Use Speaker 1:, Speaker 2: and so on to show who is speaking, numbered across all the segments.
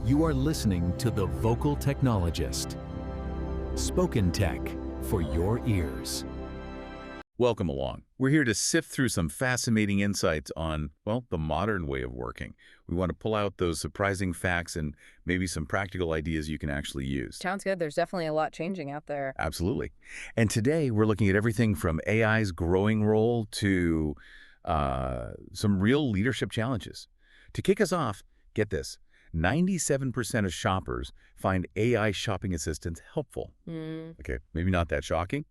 Speaker 1: You are listening to The Vocal Technologist. Spoken tech for your ears.
Speaker 2: Welcome along. We're here to sift through some fascinating insights on, well, the modern way of working. We want to pull out those surprising facts and maybe some practical ideas you can actually use.
Speaker 3: Sounds good. There's definitely a lot changing out there.
Speaker 2: Absolutely. And today we're looking at everything from AI's growing role to some real leadership challenges. To kick us off, get this. 97% of shoppers find AI shopping assistants helpful. Okay, maybe not that shocking.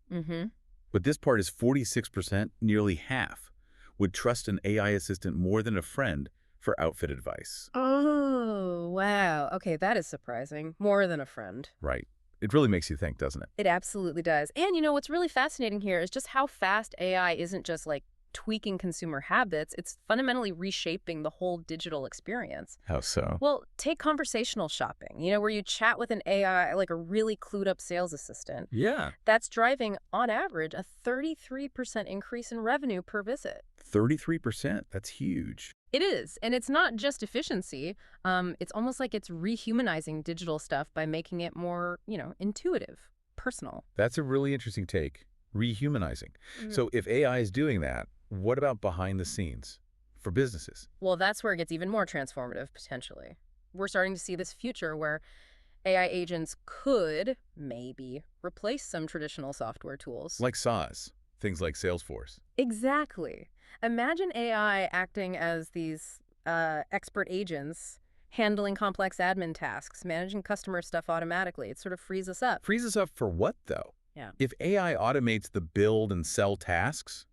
Speaker 2: But this part is 46%, nearly half, would trust an AI assistant more than a friend for outfit advice.
Speaker 3: Oh, wow. Okay, that is surprising. More than a friend.
Speaker 2: Right. It really makes you think, doesn't it?
Speaker 3: It absolutely does. And you know, what's really fascinating here is just how fast AI isn't just like tweaking consumer habits, it's fundamentally reshaping the whole digital experience.
Speaker 2: How so?
Speaker 3: Well, take conversational shopping, where you chat with an AI, like a really clued up sales assistant.
Speaker 2: Yeah.
Speaker 3: That's driving, on average, a 33% increase in revenue per visit.
Speaker 2: 33%. That's huge.
Speaker 3: It is. And it's not just efficiency. It's almost like it's rehumanizing digital stuff by making it more, intuitive, personal.
Speaker 2: That's a really interesting take. Rehumanizing. So if AI is doing that, what about behind the scenes for businesses?
Speaker 3: Well, that's where it gets even more transformative, potentially. We're starting to see this future where AI agents could maybe replace some traditional software tools.
Speaker 2: Like SaaS, things like Salesforce.
Speaker 3: Exactly. Imagine AI acting as these expert agents, handling complex admin tasks, managing customer stuff automatically. It sort of frees us up.
Speaker 2: Frees us up for what, though?
Speaker 3: Yeah.
Speaker 2: If AI automates the build and sell tasks,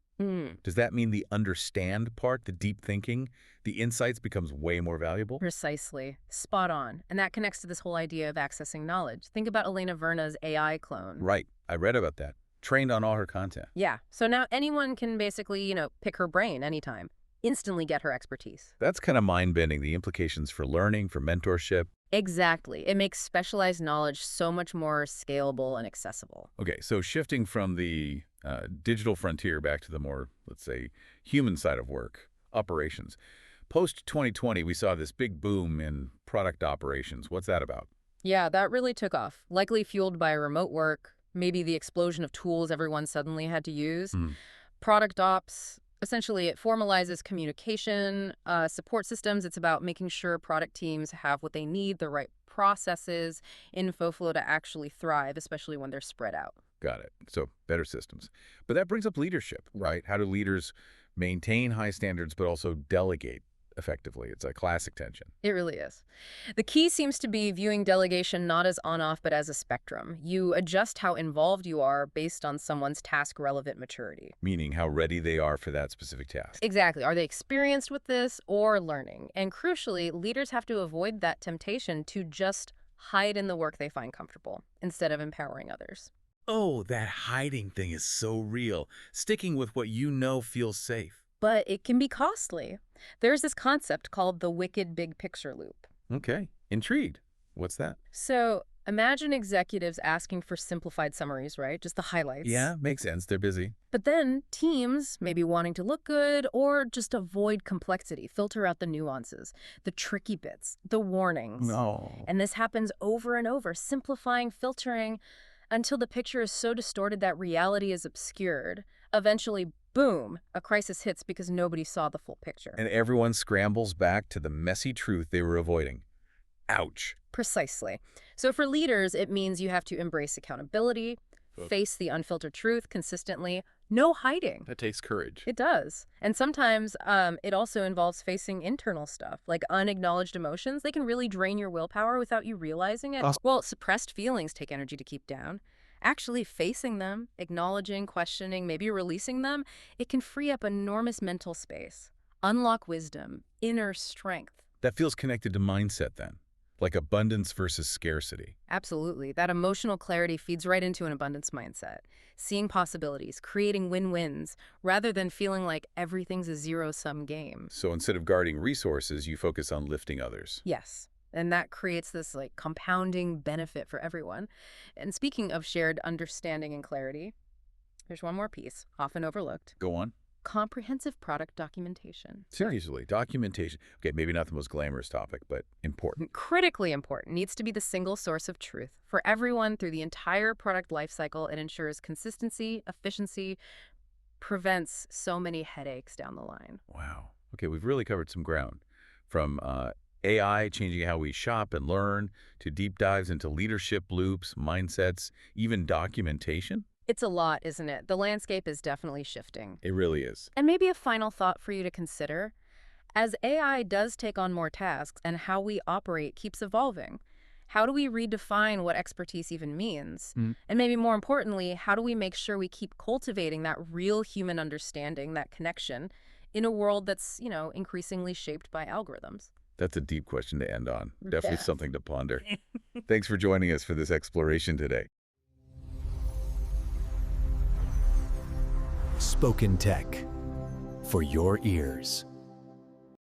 Speaker 2: does that mean the understand part, the deep thinking, the insights becomes way more valuable?
Speaker 3: Precisely. Spot on. And that connects to this whole idea of accessing knowledge. Think about Elena Verna's AI clone.
Speaker 2: Right. I read about that. Trained on all her content.
Speaker 3: Yeah. So now anyone can basically, pick her brain anytime. Instantly get her expertise.
Speaker 2: That's kind of mind-bending, the implications for learning, for mentorship.
Speaker 3: Exactly. It makes specialized knowledge so much more scalable and accessible.
Speaker 2: Okay, so shifting from the digital frontier back to the more, let's say, human side of work, operations. Post-2020, we saw this big boom in product operations. What's that about?
Speaker 3: Yeah, that really took off, likely fueled by remote work, maybe the explosion of tools everyone suddenly had to use. Product ops, essentially, it formalizes communication, support systems. It's about making sure product teams have what they need, the right processes, info flow to actually thrive, especially when they're spread out.
Speaker 2: Got it. So better systems. But that brings up leadership, right? How do leaders maintain high standards but also delegate effectively? It's a classic tension.
Speaker 3: It really is. The key seems to be viewing delegation not as on-off, but as a spectrum. You adjust how involved you are based on someone's task-relevant maturity.
Speaker 2: Meaning how ready they are for that specific task.
Speaker 3: Exactly. Are they experienced with this or learning? And crucially, leaders have to avoid that temptation to just hide in the work they find comfortable instead of empowering others.
Speaker 2: Oh, that hiding thing is so real. Sticking with what you know feels safe.
Speaker 3: But it can be costly. There's this concept called the wicked big picture loop.
Speaker 2: Okay, intrigued. What's that?
Speaker 3: So imagine executives asking for simplified summaries, right? Just the highlights.
Speaker 2: Yeah, makes sense. They're busy.
Speaker 3: But then teams maybe wanting to look good or just avoid complexity, filter out the nuances, the tricky bits, the warnings.
Speaker 2: No.
Speaker 3: And this happens over and over, simplifying, filtering, until the picture is so distorted that reality is obscured. Eventually, boom, a crisis hits because nobody saw the full picture.
Speaker 2: And everyone scrambles back to the messy truth they were avoiding. Ouch.
Speaker 3: Precisely. So for leaders, it means you have to embrace accountability, face the unfiltered truth consistently, no hiding.
Speaker 2: That takes courage.
Speaker 3: It does. And sometimes it also involves facing internal stuff, like unacknowledged emotions. They can really drain your willpower without you realizing it. Well, suppressed feelings take energy to keep down. Actually facing them, acknowledging, questioning, maybe releasing them, it can free up enormous mental space, unlock wisdom, inner strength.
Speaker 2: That feels connected to mindset then, like abundance versus scarcity.
Speaker 3: Absolutely. That emotional clarity feeds right into an abundance mindset, seeing possibilities, creating win-wins, rather than feeling like everything's a zero-sum game.
Speaker 2: So instead of guarding resources, you focus on lifting others.
Speaker 3: Yes. And that creates this compounding benefit for everyone. And speaking of shared understanding and clarity, there's one more piece, often overlooked.
Speaker 2: Go on.
Speaker 3: comprehensive product documentation.
Speaker 2: Seriously, documentation. Okay, maybe not the most glamorous topic, but important.
Speaker 3: Critically important. Needs to be the single source of truth for everyone through the entire product lifecycle. It ensures consistency, efficiency, prevents so many headaches down the line.
Speaker 2: Wow. Okay, we've really covered some ground. From AI changing how we shop and learn, to deep dives into leadership loops, mindsets, even documentation.
Speaker 3: It's a lot, isn't it? The landscape is definitely shifting.
Speaker 2: It really is.
Speaker 3: And maybe a final thought for you to consider. As AI does take on more tasks and how we operate keeps evolving, how do we redefine what expertise even means? And maybe more importantly, how do we make sure we keep cultivating that real human understanding, that connection, in a world that's, increasingly shaped by algorithms?
Speaker 2: That's a deep question to end on. Definitely
Speaker 3: Yeah.
Speaker 2: something to ponder. Thanks for joining us for this exploration today.
Speaker 1: Spoken Tech for your ears.